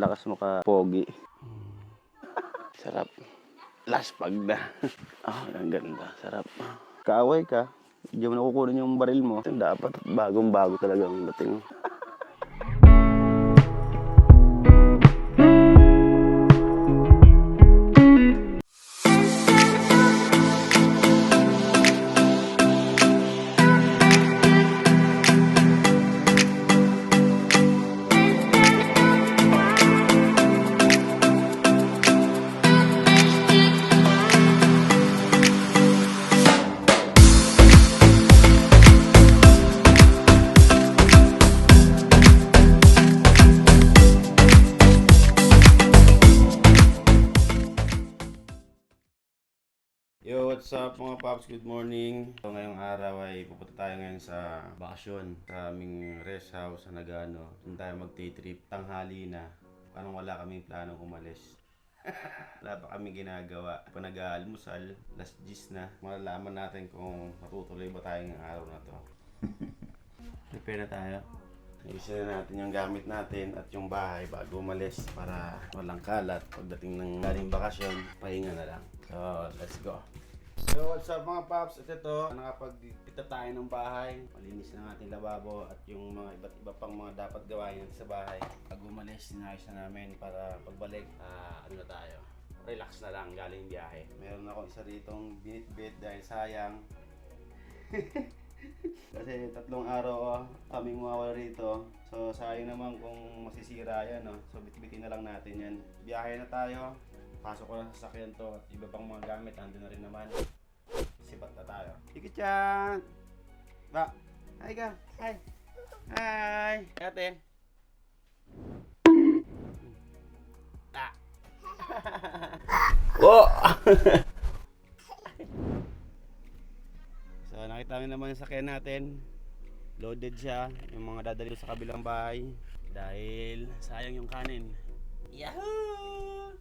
Lakas mo ka, pogi. Sarap. Last pag na. Ang ganda. Sarap. Kaaway ka. Hindi mo nakukunin yung baril mo. Dapat bagong-bago talaga ang dating. Yo, what's up mga paps? Good morning. So, ngayong araw ay pupunta tayo ngayon sa bakasyon sa aming rest house sa Nagano. Doon tayo mag-trip. Tanghali na. Parang wala kaming planong umalis. Wala pa kami ginagawa. Pa nag-aalmusal, last gis na. Malalaman natin kung matutuloy ba tayo ngayong araw na to. Prepare na tayo. Ayusin na natin yung gamit natin at yung bahay bago umalis para walang kalat. Pagdating ng galing bakasyon, pahinga na lang. So, let's go. So, what's up mga paps? At ito, nakapagpita tayo ng bahay. Malinis na ating lababo at yung mga iba't iba pang mga dapat gawain natin sa bahay. Pag umalis, sinayos na namin para pagbalik, ano na tayo, relax na lang galing biyahe. Meron ako isa ditong binitbit dahil sayang. Kasi 3 araw kaming mawawala rito. So sayang naman kung masisira yan. So bitbitin na lang natin yan. Biyahe na tayo. Pasok ko na sa sasakyan to at iba pang mga gamit andun na rin naman. Sibat na tayo. Iki-chan! Ba? Hi ka! Hi! Hi! Ate! Ah! Oh! So nakita nyo naman yung sakyan natin. Loaded siya. Yung mga dadali sa kabilang bahay. Dahil sayang yung kanin. Yahoo!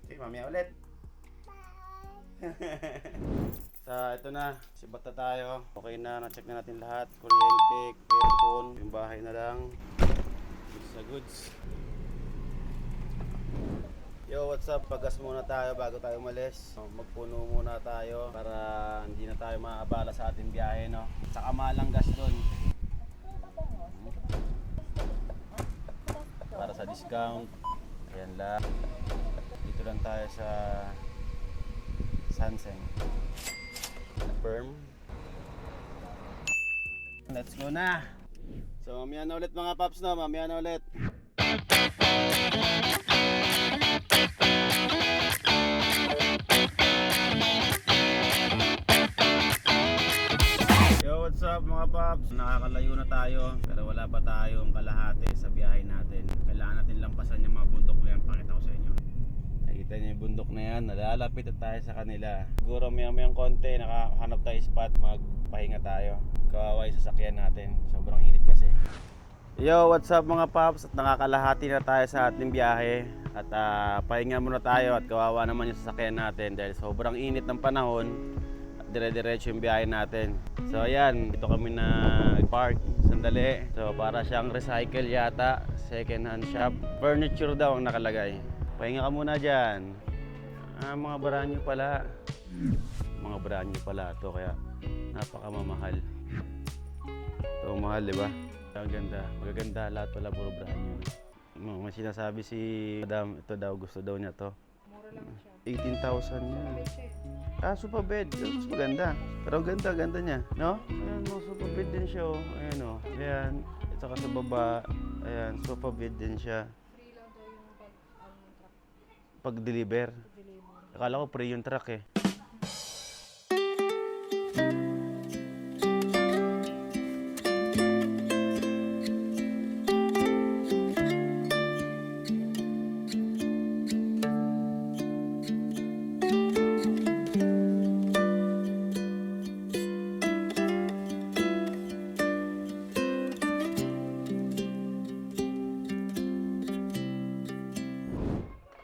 Okay, mamaya ulit. So ito na. Sibat na tayo. Okay na. Na-check na natin lahat. Kuryente, aircon. Yung bahay na lang. Goods na goods. Yo, what's up? Pagas muna tayo bago tayo umalis. Magpuno muna tayo para hindi na tayo maabala sa ating biyahe, no? Saka malang gas doon. Para sa discount. Ayan lang. Dito lang tayo sa Sanseng. Firm. Let's go na. So, mamaya na ulit mga paps, no? Mamaya na ulit. What's up mga paps? Nakakalayo na tayo pero wala pa tayong kalahati sa biyahe natin. Kailangan natin lampasan yung mga bundok na yan. Pakita ko sa inyo. Nakita niyo yung bundok na yan. Nalalapit na tayo sa kanila. Siguro mayang konti nakahanap tayo spot. Magpahinga tayo. Kawawa yung sasakyan natin. Sobrang init kasi. Yo, what's up mga paps? At nakakalahati na tayo sa ating biyahe. At pahinga muna tayo at kawawa naman yung sasakyan natin dahil sobrang init ng panahon. Dire-diretso yung biyahe natin. So ayan, dito kami na park sandali. So para siyang recycle yata, second hand shop. Furniture daw ang nakalagay. Pahinga ka muna dyan. Mga brand new pala. Mga brand new pala to kaya napakamamahal. So mahal, diba? Ang ganda, magaganda lahat pala puro brand new. May sinasabi si Madam, ito daw gusto daw niya to. Mura lang siya. 18,000 yan. Super bed. Mas maganda. Pero ganda niya, no? Ayan, super bed din siya, oh. Ayan, oh. Ayan. At saka sa baba, ayan, super bed din siya. Free lang daw yung truck. Pag-deliver. Akala ko free yung truck, eh.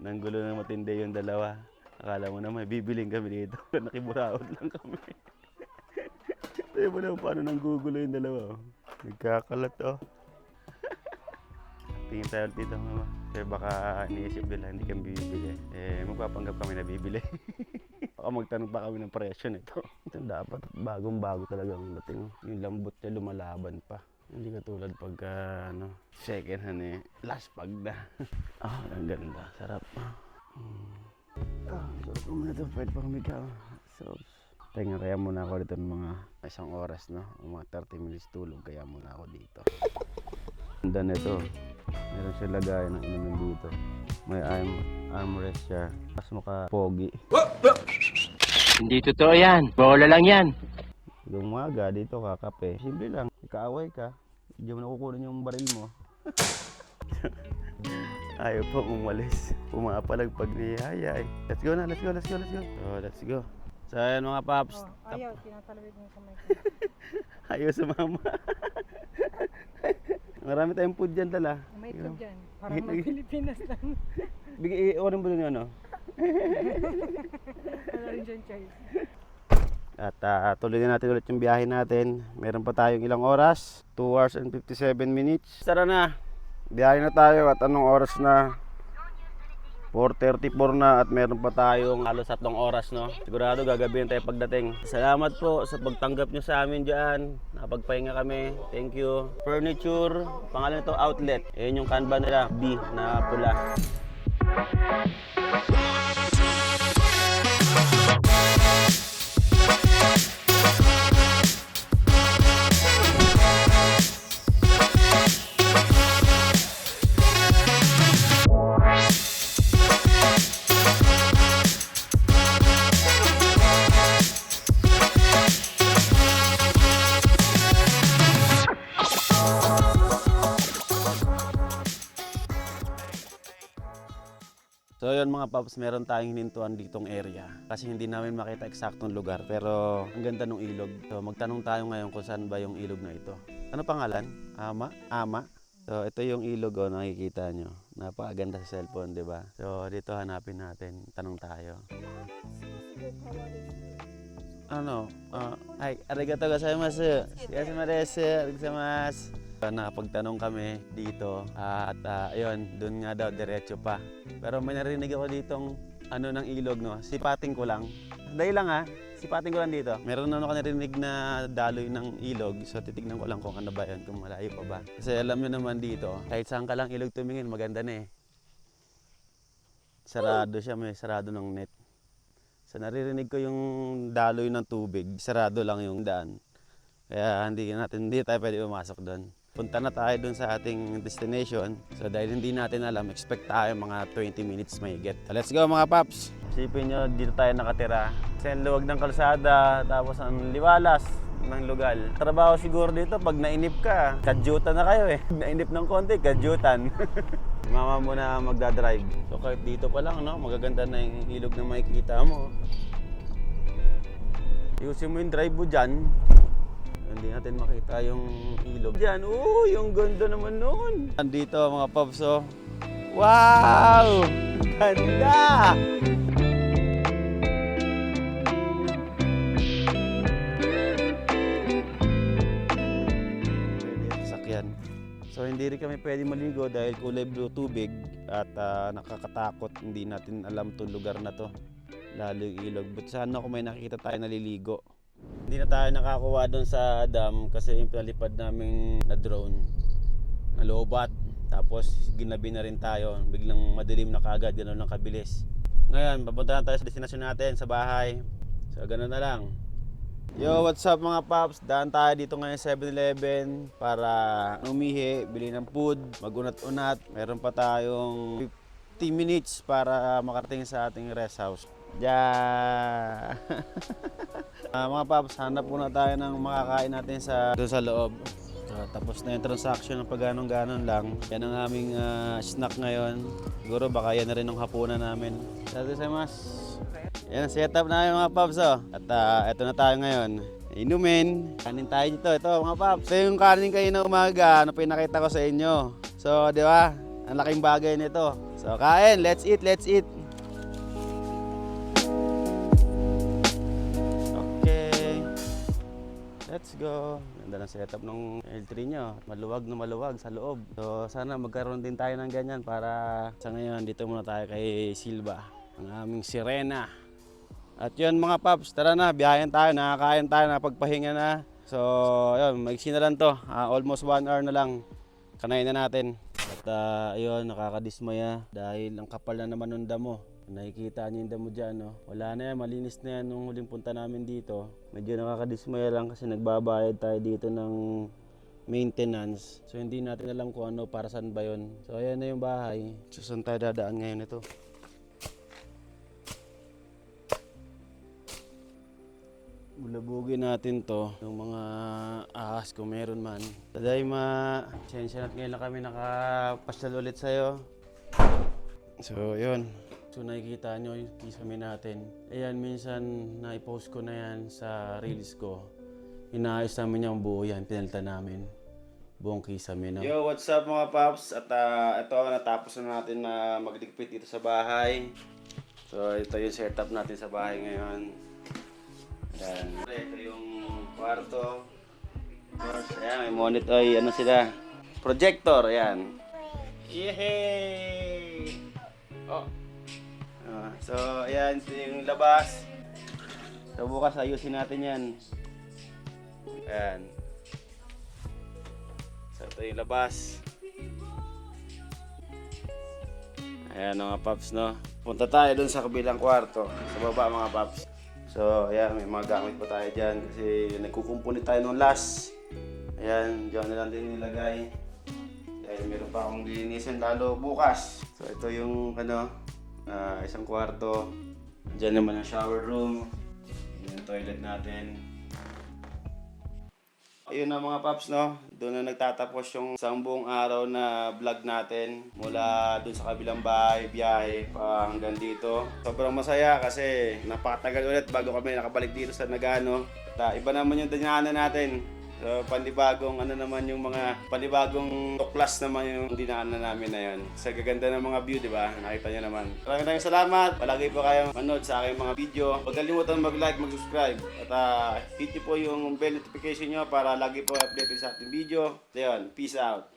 Nanggulo na matindi yung dalawa. Akala mo naman, bibiling kami dito. Nakiburaot lang kami. Tayo mo naman paano nanggugulo yung dalawa. Nagkakalat, oh. Tingin tayo dito mama. Kaya baka iniisip nila hindi kami bibili. Magpapanggap kami na bibili. Baka magtanong pa kami ng presyo nito. Ito dapat bagong-bago talaga ang dating. Yung lambot niya lumalaban pa. Hindi katulad pag second hand last pag na. Ang ganda. Sarap. Sarap naman ito. Pwede pang migaw. So, kaya muna ako dito ng mga isang oras, no? Mga 30 minutes tulog. Kaya muna ako dito. Ganda nito. Meron siya lagay ng inumin dito. May armrest siya. Mas maka-pogi. Hindi totoo yan. Bola lang yan. Umaga dito ka, kape. Simple lang. Ikaaway ka. Hindi mo nakukunin yung baril mo. Ayaw pa umalis. Pumapalag pag niyaya eh. Let's go na, let's go, let's go, let's go. So, let's go. So, ayan mga paps. Ayaw, tinatalawid mo sa mic. Ayaw sumama. Marami tayong food dyan tala. May ito dyan. Parang mga Pilipinas lang. Orin mo dun yun, Wala rin dyan, choice. At tuloy na natin ulit yung biyahe natin. Meron pa tayong ilang oras. 2 hours and 57 minutes. Tara na. Biyahe na tayo at anong oras na? 4:34 na at meron pa tayong halos 3 oras, no? Sigurado gagabihin tayo pagdating. Salamat po sa pagtanggap nyo sa amin dyan. Nakapagpahinga kami. Thank you. Furniture. Pangalan nito Outlet. Ayan yung kanban nila. B na pula. So yun mga paps, meron tayong hinintuan ditong area kasi hindi namin makita eksaktong lugar pero ang ganda ng ilog. So magtanong tayo ngayon kung saan ba yung ilog na ito. Ano pangalan? Ama? Ama? So ito yung ilog, nakikita nyo. Napakaganda sa cellphone, di ba? So dito hanapin natin, tanong tayo. Arigato gozaimasu. Arigato gozaimasu. Nakapagtanong kami dito at ayun, doon nga daw diretso pa. Pero may narinig ako ditong ng ilog, no. Sipating ko lang. Dahil lang sipating ko lang dito. Meron ako narinig na daloy ng ilog. So titignan ko lang kung ano ba 'yon, kung malayo pa ba. Kasi alam niyo naman dito, kahit saan ka lang ilog tumingin, maganda na eh. Sarado siya, may sarado ng net. So naririnig ko yung daloy ng tubig, sarado lang yung daan. Kaya hindi tayo pwede pumasok doon. Punta na tayo dun sa ating destination. So dahil hindi natin alam, expect tayo mga 20 minutes mahigit. So, let's go mga paps! Isipin nyo, dito tayo nakatira. Kasi ang luwag ng kalsada, tapos ang liwalas ng lugar. Trabaho siguro dito, pag nainip ka, kadyutan na kayo eh. Nainip ng konti, kadyutan. Mama mo na magdadrive. So kahit dito pa lang, no, magaganda na yung ilog na makikita mo. Ayusin mo yung drive mo dyan. Hindi natin makita yung ilog dyan. Yung ganda naman nun. Andito mga paps, oh. Wow! Ganda! Pwede sasakyan. So hindi rin kami pwede maligo dahil kulay blue tubig at nakakatakot. Hindi natin alam itong lugar na to. Lalo yung ilog. But sana kung may nakikita tayo naliligo. Hindi na tayo nakakuha doon sa dam kasi yung pinalipad namin na drone nalobat. Tapos ginabi na rin tayo. Biglang madilim na kaagad, gano'n lang kabilis. Ngayon, papunta na tayo sa destination natin, sa bahay. So gano'n na lang. Yo, what's up mga paps? Daan tayo dito ngayon sa 7-Eleven para umihi, bili ng food, magunat-unat. Meron pa tayong 50 minutes para makarating sa ating rest house. Yeah. Mga paps, hanap muna tayo ng makakain natin doon sa loob. Tapos na yung transaction ng pag-ganon-ganon lang. Yan ang aming snack ngayon. Siguro baka yan na rin ang hapunan namin. Sabi sa mas. Yan ang setup namin mga paps. At eto na tayo ngayon. Inumin. Kanin tayo dito. Ito mga paps. Ito yung kanin kayo na umaga na pinakita ko sa inyo. So di ba? Ang laking bagay nito. So kain. Let's eat. Let's eat. Let's go! Ganda ng setup ng L3 nyo. Maluwag na maluwag sa loob. So sana magkaroon din tayo ng ganyan para sa ngayon dito muna tayo kay Silva. Ang aming sirena. At yun mga paps, tara na, biyahin tayo, nakakain tayo, napagpahinga na. So yun, maiksi na lang to. Almost 1 hour na lang. Kanain na natin. At ayun, nakakadismaya dahil ang kapal na naman ng damo. Nakikita niyo yung damo dyan, no? Wala na yan, malinis na yan nung huling punta namin dito. Medyo nakakadismaya lang kasi nagbabayad tayo dito ng maintenance. So hindi natin alam kung ano, para saan ba yun. So ayan na yung bahay. So saan tayo dadaan ngayon ito? Bulabugin natin to ng mga ahas kung meron man. Tadayma, sensya na't ngayon lang kami nakapasyal ulit sa'yo. So yun. So nakikita nyo yung kisame natin. Ayan, minsan na-post ko na yan sa reels ko. Inaayos namin yung buo yan, pinalta namin. Buong kisame, no? Yo, what's up mga paps? At ito, natapos na natin na magligpit dito sa bahay. So ito yung setup natin sa bahay ngayon. Ayan. Ito yung kwarto. Ayan, may monitor, ay ano sila? Projector, ayan. Yehey! Oh. So, ayan, ito yung labas. So, bukas ayusin natin yan. Ayan. So, ito yung labas. Ayan mga paps, no? Punta tayo dun sa kabilang kwarto. Sa baba mga paps. So, ayan, may mga gamit pa tayo dyan. Kasi nagkukumpulit tayo nung last. Ayan, dyan na lang din nilagay. Ayan, meron pa akong linisin lalo bukas. So, ito yung isang kwarto. Diyan naman ang shower room. Yan yung toilet natin. Ayun na mga paps, no? Doon na nagtatapos yung isang buong araw na vlog natin. Mula doon sa kabilang bahay, biyahe pa hanggang dito. Sobrang masaya kasi napakatagal ulit bago kami nakabalik dito sa Nagano. At iba naman yung dinaanan natin. So, panibagong naman yung mga panibagong tuklas naman yung dinaanan namin na yun. Sa gaganda ng mga view, di ba? Nakita nyo naman. Maraming salamat. Palagi po kayong manood sa aking mga video. Huwag kalimutan mag-like, mag-subscribe. At hit nyo po yung bell notification nyo para lagi po updated sa ating video. So, yun. Peace out.